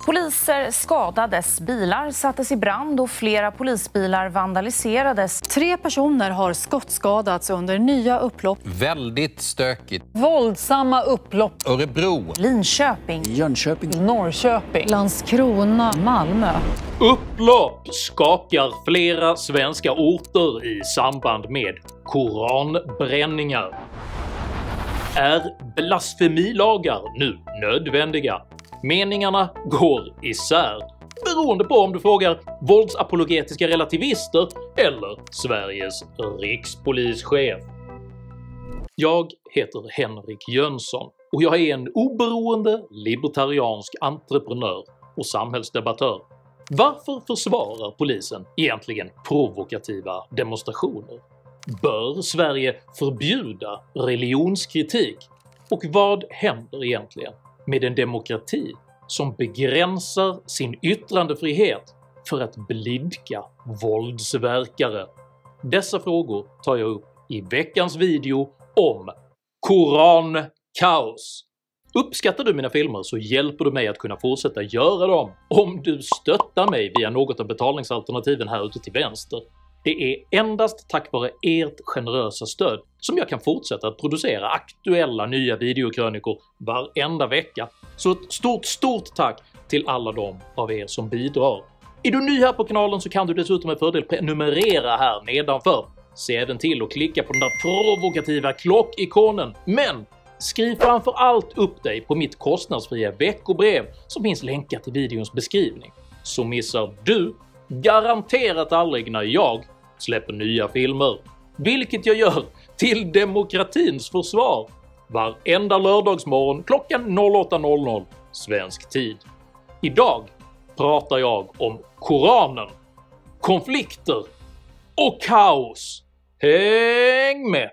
Poliser skadades, bilar sattes i brand och flera polisbilar vandaliserades. 3 personer har skottskadats under nya upplopp. Väldigt stökigt. Våldsamma upplopp. Örebro. Linköping. Jönköping. Norrköping. Landskrona. Malmö. Upplopp skakar flera svenska orter i samband med koranbränningar. Är blasfemilagar nu nödvändiga? Meningarna går isär, beroende på om du frågar våldsapologetiska relativister eller Sveriges rikspolischef. Jag heter Henrik Jönsson och jag är en oberoende libertariansk entreprenör och samhällsdebattör. Varför försvarar polisen egentligen provokativa demonstrationer? Bör Sverige förbjuda religionskritik? Och vad händer egentligen med en demokrati som begränsar sin yttrandefrihet för att blidka våldsverkare? Dessa frågor tar jag upp i veckans video om korankaos. Uppskattar du mina filmer så hjälper du mig att kunna fortsätta göra dem om du stöttar mig via något av betalningsalternativen här ute till vänster. Det är endast tack vare ert generösa stöd som jag kan fortsätta att producera aktuella nya videokrönikor varenda vecka, så ett stort tack till alla de av er som bidrar. Är du ny här på kanalen så kan du dessutom med fördel prenumerera här nedanför. Se även till att klicka på den där provokativa klockikonen, men skriv framför allt upp dig på mitt kostnadsfria veckobrev som finns länkat i videons beskrivning, så missar du garanterat aldrig när jag släpper nya filmer, vilket jag gör till demokratins försvar varenda lördagsmorgon klockan 08:00 svensk tid. Idag pratar jag om Koranen, konflikter och kaos. Häng med!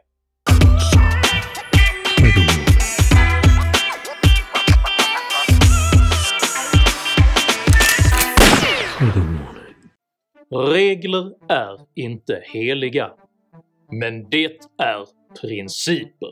Regler är inte heliga, men det är principer.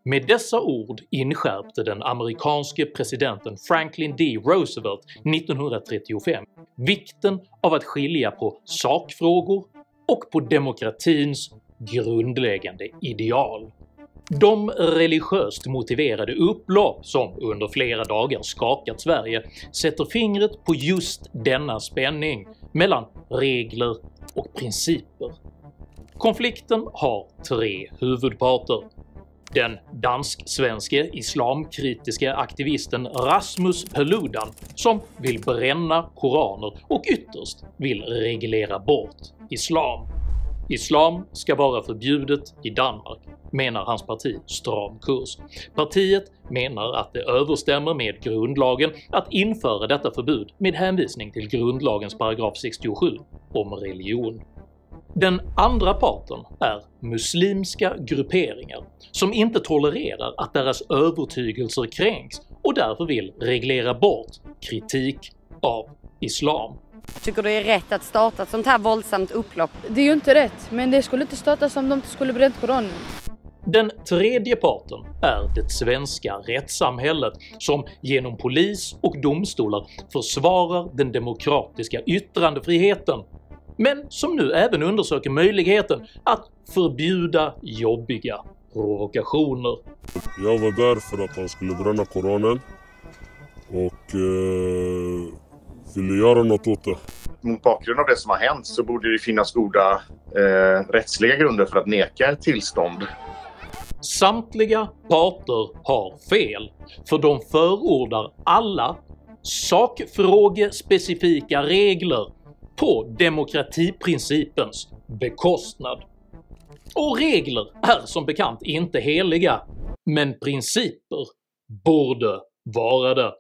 Med dessa ord inskärpte den amerikanske presidenten Franklin D. Roosevelt 1935 vikten av att skilja på sakfrågor och på demokratins grundläggande ideal. De religiöst motiverade upplopp som under flera dagar skakat Sverige sätter fingret på just denna spänning mellan regler och principer. Konflikten har 3 huvudparter. Den dansk-svenske islamkritiska aktivisten Rasmus Paludan som vill bränna koraner och ytterst vill reglera bort islam. Islam ska vara förbjudet i Danmark, menar hans parti Stram kurs. Partiet menar att det överstämmer med grundlagen att införa detta förbud med hänvisning till grundlagens paragraf 67 om religion. Den andra parten är muslimska grupperingar som inte tolererar att deras övertygelser kränks och därför vill reglera bort kritik av islam. Tycker du det är rätt att starta ett sånt här våldsamt upplopp? Det är ju inte rätt, men det skulle inte startas om de inte skulle bränt Koranen. Den tredje parten är det svenska rättssamhället som genom polis och domstolar försvarar den demokratiska yttrandefriheten, men som nu även undersöker möjligheten att förbjuda jobbiga provokationer. Jag var där för att han skulle bränna Koranen och ville göra något åt det. Mot bakgrund av det som har hänt så borde det finnas goda rättsliga grunder för att neka tillstånd. Samtliga parter har fel, för de förordar alla sakfrågespecifika regler på demokratiprincipens bekostnad. Och regler är som bekant inte heliga, men principer borde vara det.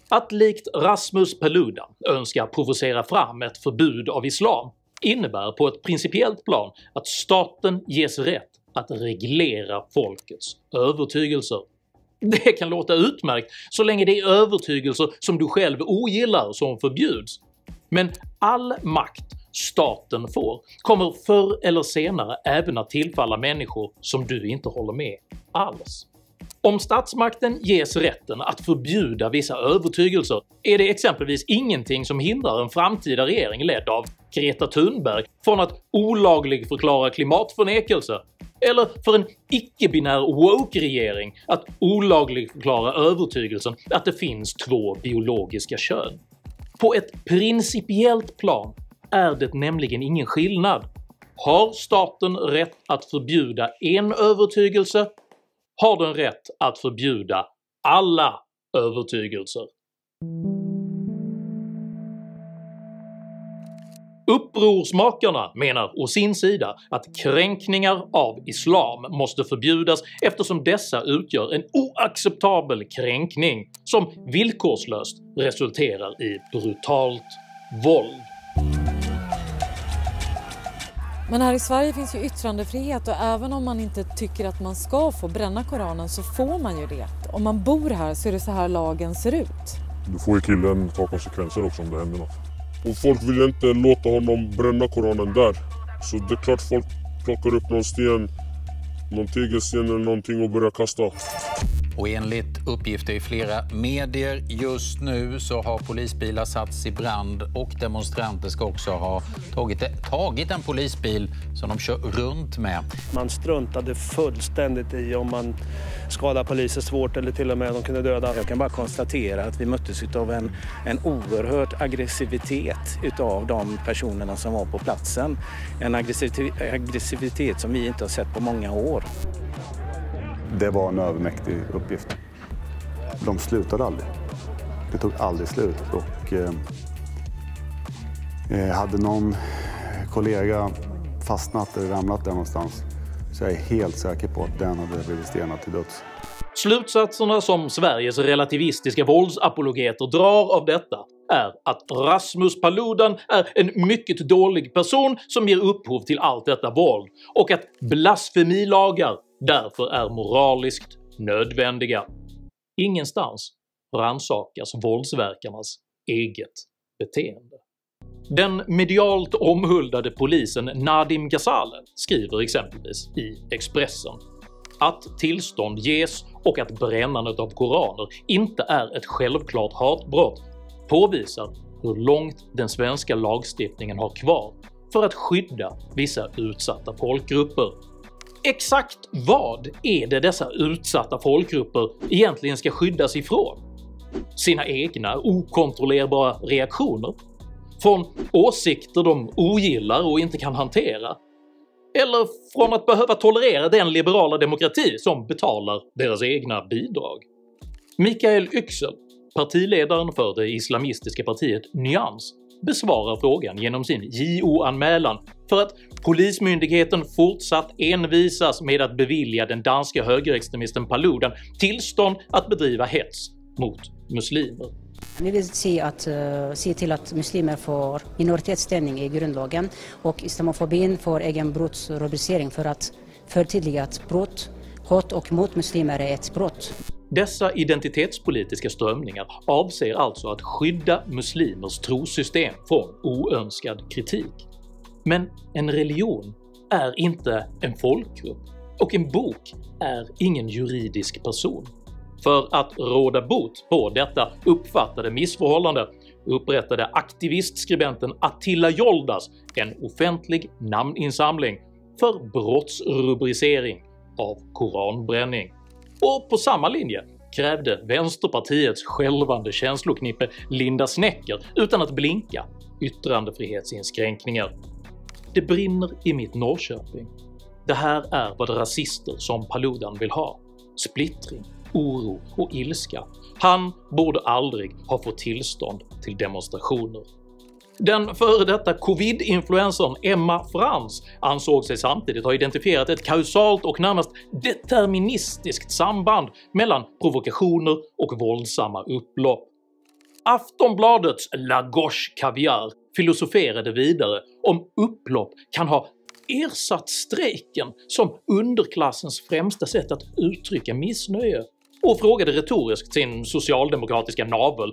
Att likt Rasmus Paludan önska provocera fram ett förbud av islam innebär på ett principiellt plan att staten ges rätt att reglera folkets övertygelser. Det kan låta utmärkt så länge det är övertygelser som du själv ogillar som förbjuds, men all makt staten får kommer förr eller senare även att tillfalla människor som du inte håller med alls. Om statsmakten ges rätten att förbjuda vissa övertygelser är det exempelvis ingenting som hindrar en framtida regering ledd av Greta Thunberg från att olagligförklara klimatförnekelse, eller för en icke-binär woke-regering att olagligförklara övertygelsen att det finns 2 biologiska kön. På ett principiellt plan är det nämligen ingen skillnad. Har staten rätt att förbjuda en övertygelse har den rätt att förbjuda alla övertygelser. Upprorsmakarna menar å sin sida att kränkningar av islam måste förbjudas eftersom dessa utgör en oacceptabel kränkning som villkorslöst resulterar i brutalt våld. Men här i Sverige finns ju yttrandefrihet och även om man inte tycker att man ska få bränna Koranen så får man ju det. Om man bor här så är det så här lagen ser ut. Då får ju killen ta konsekvenser också om det händer något. Och folk vill inte låta honom bränna Koranen där. Så det är klart folk plockar upp någon sten, någon tegelsten eller någonting och börjar kasta. Och enligt uppgifter i flera medier just nu så har polisbilar satts i brand och demonstranter ska också ha tagit en polisbil som de kör runt med. Man struntade fullständigt i om man skadade poliser svårt eller till och med de kunde döda. Jag kan bara konstatera att vi möttes av en oerhört aggressivitet utav de personerna som var på platsen. En aggressivitet som vi inte har sett på många år. Det var en övermäktig uppgift. De slutade aldrig. Det tog aldrig slut. Och hade någon kollega fastnat eller ramlat där någonstans så jag är helt säker på att den hade blivit stenad till döds. Slutsatserna som Sveriges relativistiska våldsapologeter drar av detta är att Rasmus Paludan är en mycket dålig person som ger upphov till allt detta våld och att blasfemilagar därför är moraliskt nödvändiga. Ingenstans rannsakas våldsverkarnas eget beteende. Den medialt omhuldade polisen Nadim Ghazaleh skriver exempelvis i Expressen att tillstånd ges och att brännandet av koraner inte är ett självklart hatbrott påvisar hur långt den svenska lagstiftningen har kvar för att skydda vissa utsatta folkgrupper. Exakt vad är det dessa utsatta folkgrupper egentligen ska skyddas ifrån? Sina egna okontrollerbara reaktioner? Från åsikter de ogillar och inte kan hantera? Eller från att behöva tolerera den liberala demokrati som betalar deras egna bidrag? Mikael Yüksel, partiledaren för det islamistiska partiet Nyans, besvarar frågan genom sin JO-anmälan för att polismyndigheten fortsatt envisas med att bevilja den danska högerextremisten Paludan tillstånd att bedriva hets mot muslimer. Vi vill se till att muslimer får minoritetsställning i grundlagen och islamofobin får egen brottsrubricering för att förtydliga att brott, hat och mot muslimer är ett brott. Dessa identitetspolitiska strömningar avser alltså att skydda muslimers trossystem från oönskad kritik. Men en religion är inte en folkgrupp och en bok är ingen juridisk person. För att råda bot på detta uppfattade missförhållande upprättade aktivistskribenten Attila Yoldas en offentlig namninsamling för brottsrubricering av koranbränning. Och på samma linje krävde Vänsterpartiets skälvande känsloknippe Linda Snecker utan att blinka yttrandefrihetsinskränkningar. Det brinner i mitt Norrköping. Det här är vad rasister som Paludan vill ha. Splittring, oro och ilska. Han borde aldrig ha fått tillstånd till demonstrationer. Den före detta covid-influencern Emma Frans ansåg sig samtidigt ha identifierat ett kausalt och närmast deterministiskt samband mellan provokationer och våldsamma upplopp. Aftonbladets La Gauche Caviar filosoferade vidare om upplopp kan ha ersatt strejken som underklassens främsta sätt att uttrycka missnöje och frågade retoriskt sin socialdemokratiska navel: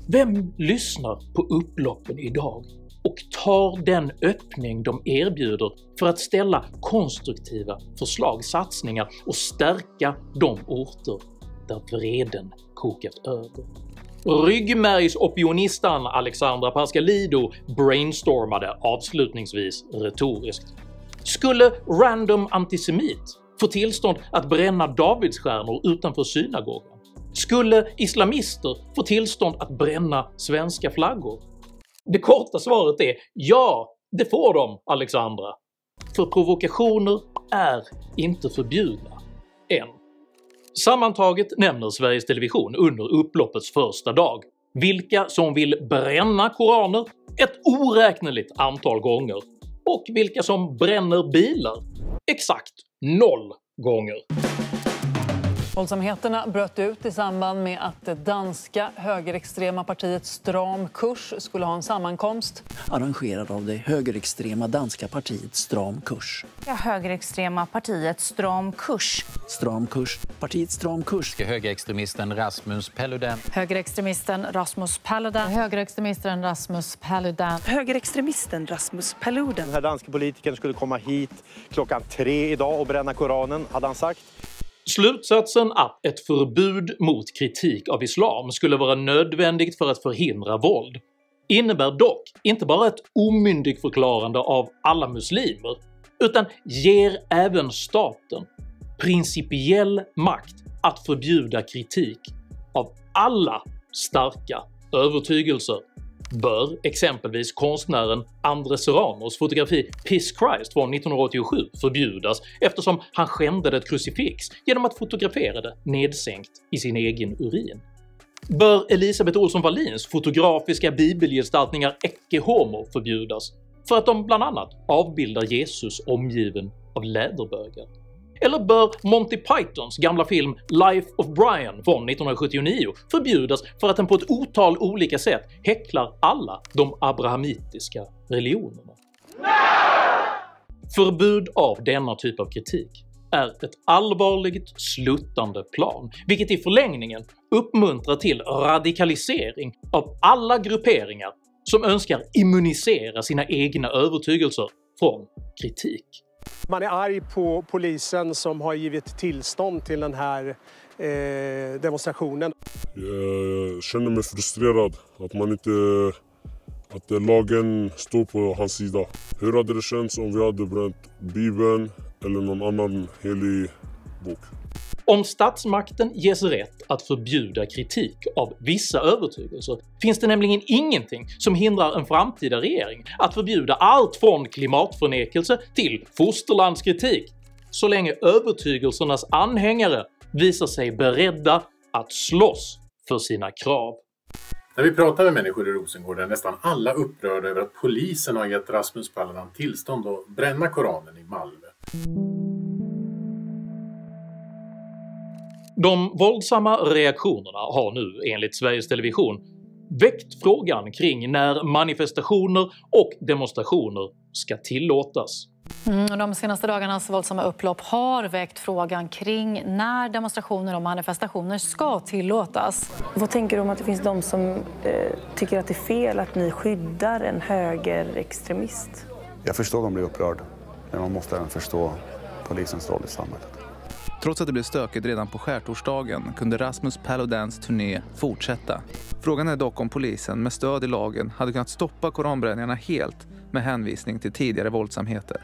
vem lyssnar på upploppen idag? och tar den öppning de erbjuder för att ställa konstruktiva förslag, satsningar och stärka de orter där vreden kokat över. Ryggmärgsopionistan Alexandra Pascalidou brainstormade avslutningsvis retoriskt. Skulle random antisemit få tillstånd att bränna Davidsstjärnor utanför synagogan? Skulle islamister få tillstånd att bränna svenska flaggor? Det korta svaret är ja, det får de, Alexandra. För provokationer är inte förbjudna. Än. Sammantaget nämner Sveriges Television under upploppets första dag vilka som vill bränna koraner ett oräkneligt antal gånger och vilka som bränner bilar exakt 0 gånger. Våldsamheterna bröt ut i samband med att det danska högerextrema partiet Stram Kurs skulle ha en sammankomst. Arrangerad av det högerextrema danska partiet Stram Kurs. Högerextrema partiet Stram Kurs. Stram Kurs. Partiet Stram Kurs. Högerextremisten Rasmus Paludan. Högerextremisten Rasmus Paludan. Högerextremisten Rasmus Paludan. Högerextremisten Rasmus Paludan. Den här danska politikern skulle komma hit klockan 3 idag och bränna Koranen, hade han sagt. Slutsatsen att ett förbud mot kritik av islam skulle vara nödvändigt för att förhindra våld innebär dock inte bara ett omyndigförklarande av alla muslimer, utan ger även staten principiell makt att förbjuda kritik av alla starka övertygelser. Bör exempelvis konstnären Andres Serranos fotografi Piss Christ från 1987 förbjudas eftersom han skändade ett krucifix genom att fotografera det nedsänkt i sin egen urin? Bör Elisabeth Olsson Wallins fotografiska bibelgestaltningar Ecce Homo förbjudas för att de bland annat avbildar Jesus omgiven av läderbögar? Eller bör Monty Pythons gamla film Life of Brian från 1979 förbjudas för att den på ett otal olika sätt häcklar alla de abrahamitiska religionerna? Förbud av denna typ av kritik är ett allvarligt sluttande plan, vilket i förlängningen uppmuntrar till radikalisering av alla grupperingar som önskar immunisera sina egna övertygelser från kritik. Man är arg på polisen som har givit tillstånd till den här demonstrationen. Jag känner mig frustrerad att lagen står på hans sida. Hur hade det känts om vi hade bränt Bibeln eller någon annan helig bok? Om statsmakten ges rätt att förbjuda kritik av vissa övertygelser finns det nämligen ingenting som hindrar en framtida regering att förbjuda allt från klimatförnekelse till fosterlandskritik, så länge övertygelsernas anhängare visar sig beredda att slåss för sina krav. När vi pratar med människor i Rosengård är nästan alla upprörda över att polisen har gett Rasmus Paludan tillstånd att bränna Koranen i Malmö. De våldsamma reaktionerna har nu enligt Sveriges Television väckt frågan kring när manifestationer och demonstrationer ska tillåtas. De senaste dagarnas våldsamma upplopp har väckt frågan kring när demonstrationer och manifestationer ska tillåtas. Vad tänker du om att det finns de som tycker att det är fel att ni skyddar en högerextremist? Jag förstår att de blir upprörda, men man måste även förstå polisens roll i samhället. Trots att det blev stökigt redan på skärtorsdagen kunde Rasmus Paludans turné fortsätta. Frågan är dock om polisen med stöd i lagen hade kunnat stoppa koranbränningarna helt med hänvisning till tidigare våldsamheter.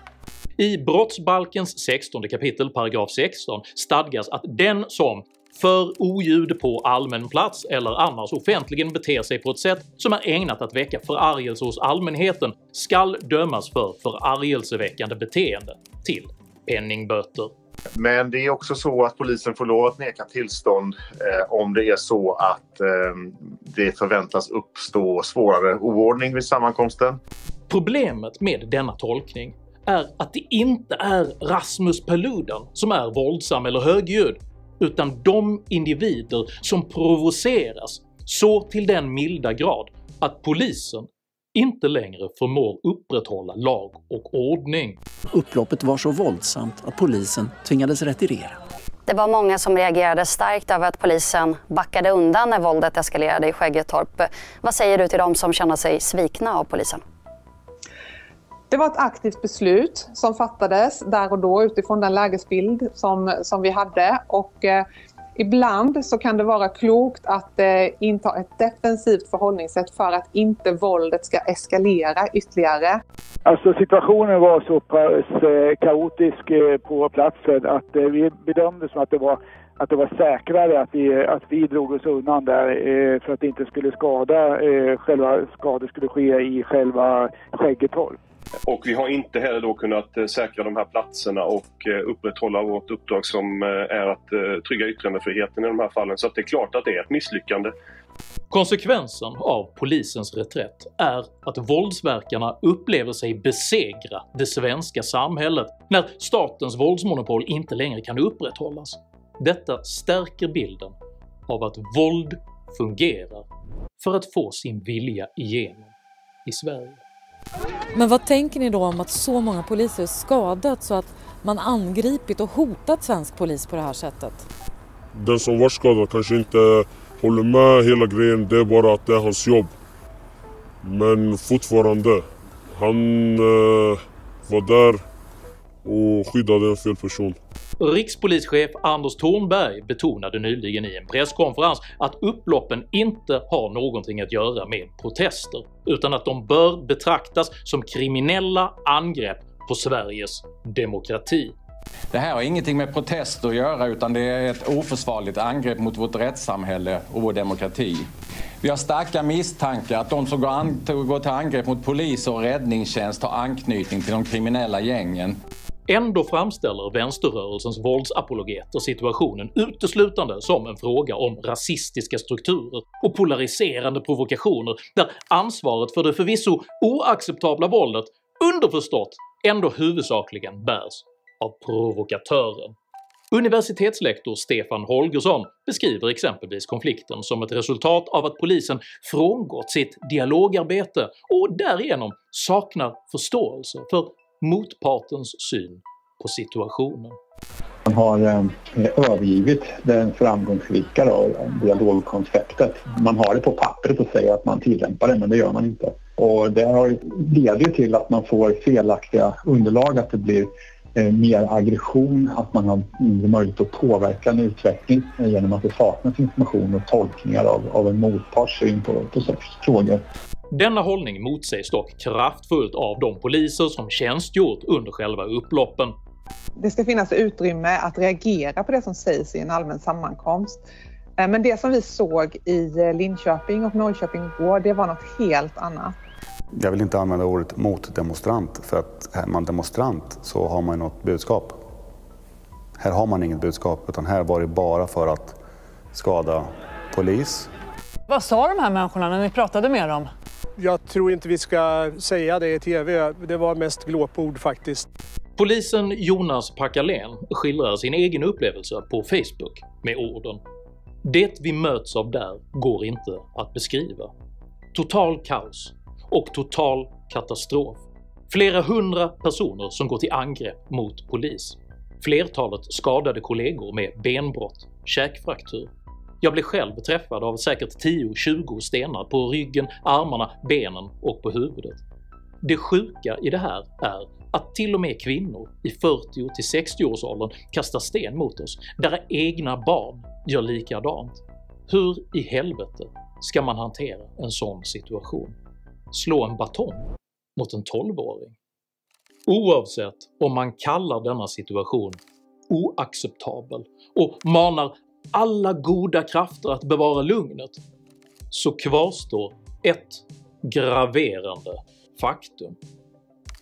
I brottsbalkens 16 kapitel paragraf 16 stadgas att den som för oljud på allmän plats eller annars offentligen beter sig på ett sätt som är ägnat att väcka förargelse hos allmänheten skall dömas för förargelseväckande beteende till penningböter. Men det är också så att polisen får lov att neka tillstånd om det är så att det förväntas uppstå svårare oordning vid sammankomsten. Problemet med denna tolkning är att det inte är Rasmus Paludan som är våldsam eller högljudd, utan de individer som provoceras så till den milda grad att polisen inte längre förmår upprätthålla lag och ordning. Upploppet var så våldsamt att polisen tvingades retirera. Det var många som reagerade starkt över att polisen backade undan när våldet eskalerade i Skäggetorp. Vad säger du till dem som känner sig svikna av polisen? Det var ett aktivt beslut som fattades där och då utifrån den lägesbild som vi hade. Och ibland så kan det vara klokt att inta ett defensivt förhållningssätt för att inte våldet ska eskalera ytterligare. Alltså situationen var så pass kaotisk på platsen att vi bedömde som att det var säkrare att vi drog oss undan där för att det inte skulle själva skador skulle ske i själva Skäggetorp. Och vi har inte heller då kunnat säkra de här platserna och upprätthålla vårt uppdrag som är att trygga yttrandefriheten i de här fallen. Så att det är klart att det är ett misslyckande. Konsekvensen av polisens reträtt är att våldsverkarna upplever sig besegra det svenska samhället när statens våldsmonopol inte längre kan upprätthållas. Detta stärker bilden av att våld fungerar för att få sin vilja igenom i Sverige. Men vad tänker ni då om att så många poliser skadats så att man angripit och hotat svensk polis på det här sättet? Den som var skadad kanske inte håller med hela grejen, det är bara att det är hans jobb. Men fortfarande, han var där och skyddade en fel person. Rikspolischef Anders Thornberg betonade nyligen i en presskonferens att upploppen inte har någonting att göra med protester, utan att de bör betraktas som kriminella angrepp på Sveriges demokrati. Det här har ingenting med protester att göra, utan det är ett oförsvarligt angrepp mot vårt rättssamhälle och vår demokrati. Vi har starka misstankar att de som går till angrepp mot polis och räddningstjänst har anknytning till de kriminella gängen. Ändå framställer vänsterrörelsens våldsapologeter situationen uteslutande som en fråga om rasistiska strukturer och polariserande provokationer där ansvaret för det förvisso oacceptabla våldet underförstått ändå huvudsakligen bärs av provokatören. Universitetslektor Stefan Holgersson beskriver exempelvis konflikten som ett resultat av att polisen frångått sitt dialogarbete och därigenom saknar förståelse för motpartens syn på situationen. Man har övergivit den framgångsrika dialogkonceptet. Man har det på pappret och säger att man tillämpar det, men det gör man inte. Och det leder till att man får felaktiga underlag, att det blir mer aggression, att man har mindre möjlighet att påverka en utveckling genom att det saknas information och tolkningar av en motparts syn på frågor. Denna hållning motsägs dock kraftfullt av de poliser som tjänstgjort under själva upploppen. Det ska finnas utrymme att reagera på det som sägs i en allmän sammankomst. Men det som vi såg i Linköping och Norrköping igår, det var något helt annat. Jag vill inte använda ordet motdemonstrant, för att är man demonstrant så har man något budskap. Här har man inget budskap, utan här var det bara för att skada polis. Vad sa de här människorna när ni pratade med dem? Jag tror inte vi ska säga det i tv, det var mest glåpord faktiskt. Polisen Jonas Packalén skildrar sin egen upplevelse på Facebook med orden: "Det vi möts av där går inte att beskriva. Total kaos och total katastrof. Flera hundra personer som går till angrepp mot polis. Flertalet skadade kollegor med benbrott, käkfraktur. Jag blev själv träffad av säkert 10-20 stenar på ryggen, armarna, benen och på huvudet. Det sjuka i det här är att till och med kvinnor i 40-60-årsåldern kastar sten mot oss, där egna barn gör likadant. Hur i helvete ska man hantera en sån situation? Slå en batong mot en 12-åring? Oavsett om man kallar denna situation oacceptabel och manar alla goda krafter att bevara lugnet, så kvarstår ett graverande faktum.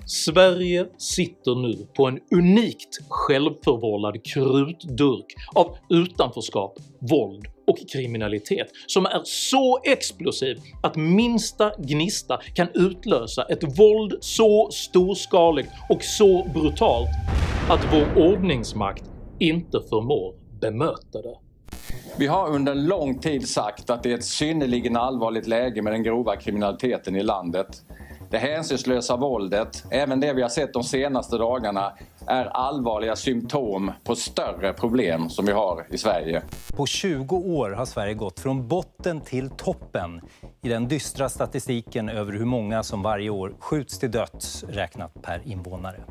Sverige sitter nu på en unikt självförvållad krutdurk av utanförskap, våld och kriminalitet som är så explosiv att minsta gnista kan utlösa ett våld så storskaligt och så brutalt att vår ordningsmakt inte förmår bemöta det. Vi har under lång tid sagt att det är ett synnerligen allvarligt läge med den grova kriminaliteten i landet. Det hänsynslösa våldet, även det vi har sett de senaste dagarna, är allvarliga symptom på större problem som vi har i Sverige. På 20 år har Sverige gått från botten till toppen i den dystra statistiken över hur många som varje år skjuts till döds räknat per invånare.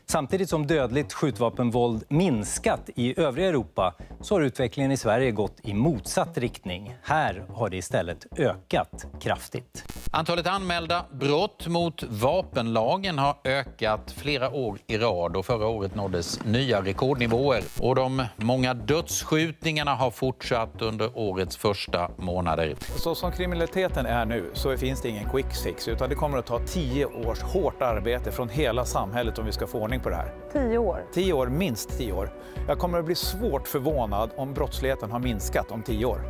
Samtidigt som dödligt skjutvapenvåld minskat i övriga Europa så har utvecklingen i Sverige gått i motsatt riktning. Här har det istället ökat kraftigt. Antalet anmälda brott mot vapenlagen har ökat flera år i rad och förra året nåddes nya rekordnivåer. Och de många dödsskjutningarna har fortsatt under årets första månader. Så som kriminaliteten är nu så finns det ingen quick fix, utan det kommer att ta 10 års hårt arbete från hela samhället om vi ska få ordning på det här. 10 år? 10 år, minst 10 år. Jag kommer att bli svårt förvånad om brottsligheten har minskat om 10 år.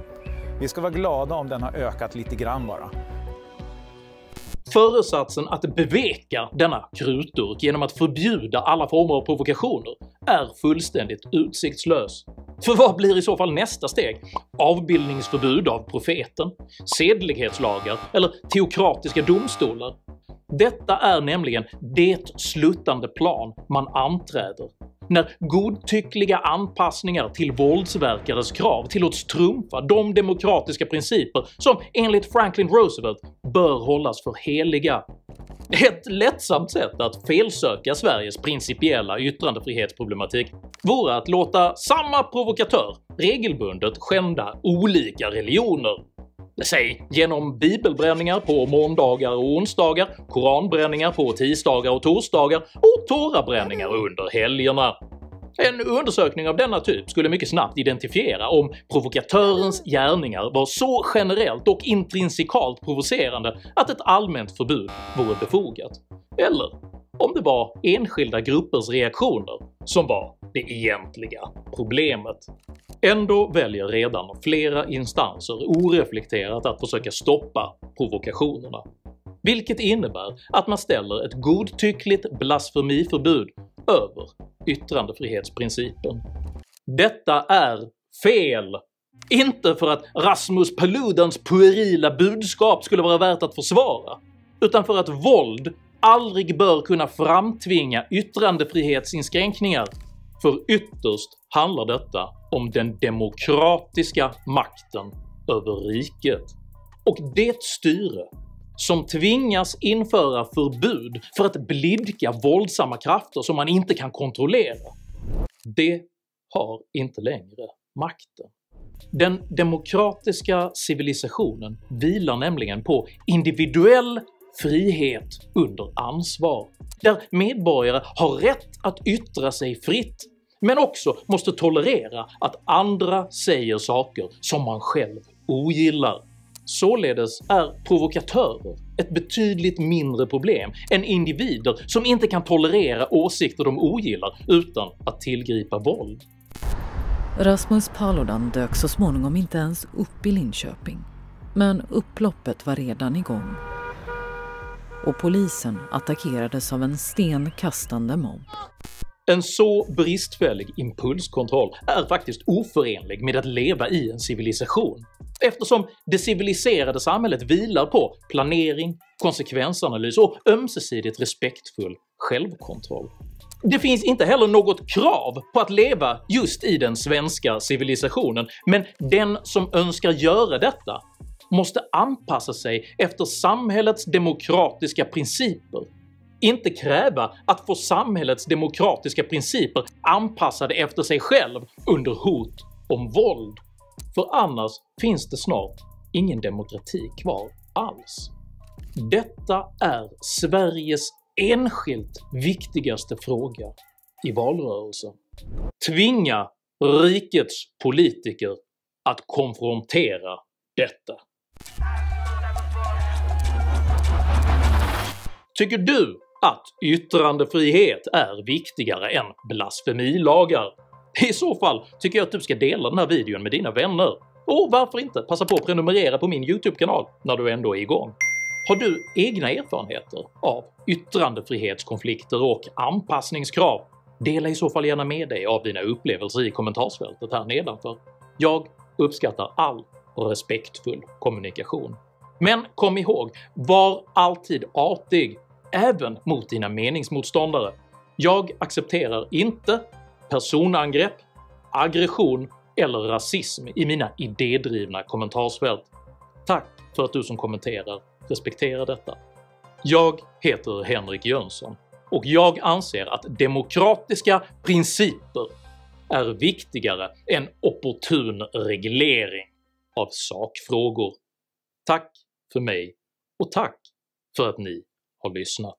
Vi ska vara glada om den har ökat lite grann bara. Föresatsen att beveka denna krutdurk genom att förbjuda alla former av provokationer är fullständigt utsiktslös. För vad blir i så fall nästa steg? Avbildningsförbud av profeten, sedlighetslagar eller teokratiska domstolar? Detta är nämligen det sluttande plan man anträder när godtyckliga anpassningar till våldsverkares krav tillåts trumfa de demokratiska principer som enligt Franklin Roosevelt bör hållas för heliga. Ett lättsamt sätt att felsöka Sveriges principiella yttrandefrihetsproblematik vore att låta samma provokatör regelbundet skända olika religioner. Säg genom bibelbränningar på måndagar och onsdagar, koranbränningar på tisdagar och torsdagar och torabränningar under helgerna. En undersökning av denna typ skulle mycket snabbt identifiera om provokatörens gärningar var så generellt och intrinsikalt provocerande att ett allmänt förbud vore befogat, eller om det var enskilda gruppers reaktioner som var det egentliga problemet. Ändå väljer redan flera instanser oreflekterat att försöka stoppa provokationerna, vilket innebär att man ställer ett godtyckligt blasfemiförbud över yttrandefrihetsprincipen. Detta är fel! Inte för att Rasmus Paludans puerila budskap skulle vara värt att försvara, utan för att våld aldrig bör kunna framtvinga yttrandefrihetsinskränkningar, för ytterst handlar detta om den demokratiska makten över riket. Och det styre som tvingas införa förbud för att blidka våldsamma krafter som man inte kan kontrollera, det har inte längre makten. Den demokratiska civilisationen vilar nämligen på individuell frihet under ansvar, där medborgare har rätt att yttra sig fritt, men också måste tolerera att andra säger saker som man själv ogillar. Således är provokatörer ett betydligt mindre problem än individer som inte kan tolerera åsikter de ogillar utan att tillgripa våld. Rasmus Paludan dök så småningom inte ens upp i Linköping, men upploppet var redan igång. Och polisen attackerades av en stenkastande mobb. En så bristfällig impulskontroll är faktiskt oförenlig med att leva i en civilisation, eftersom det civiliserade samhället vilar på planering, konsekvensanalys och ömsesidigt respektfull självkontroll. Det finns inte heller något krav på att leva just i den svenska civilisationen, men den som önskar göra detta måste anpassa sig efter samhällets demokratiska principer, inte kräva att få samhällets demokratiska principer anpassade efter sig själv under hot om våld, för annars finns det snart ingen demokrati kvar alls. Detta är Sveriges enskilt viktigaste fråga i valrörelsen. Tvinga rikets politiker att konfrontera detta. Tycker du att yttrandefrihet är viktigare än blasfemilagar? I så fall tycker jag att du ska dela den här videon med dina vänner. Och varför inte passa på att prenumerera på min YouTube-kanal när du ändå är igång. Har du egna erfarenheter av yttrandefrihetskonflikter och anpassningskrav? Dela i så fall gärna med dig av dina upplevelser i kommentarsfältet här nedanför. Jag uppskattar all respektfull kommunikation. Men kom ihåg, var alltid artig, även mot dina meningsmotståndare. Jag accepterar inte personangrepp, aggression eller rasism i mina idédrivna kommentarsfält. Tack för att du som kommenterar respekterar detta. Jag heter Henrik Jönsson och jag anser att demokratiska principer är viktigare än opportun reglering av sakfrågor. Tack för mig och tack för att ni har lyssnat.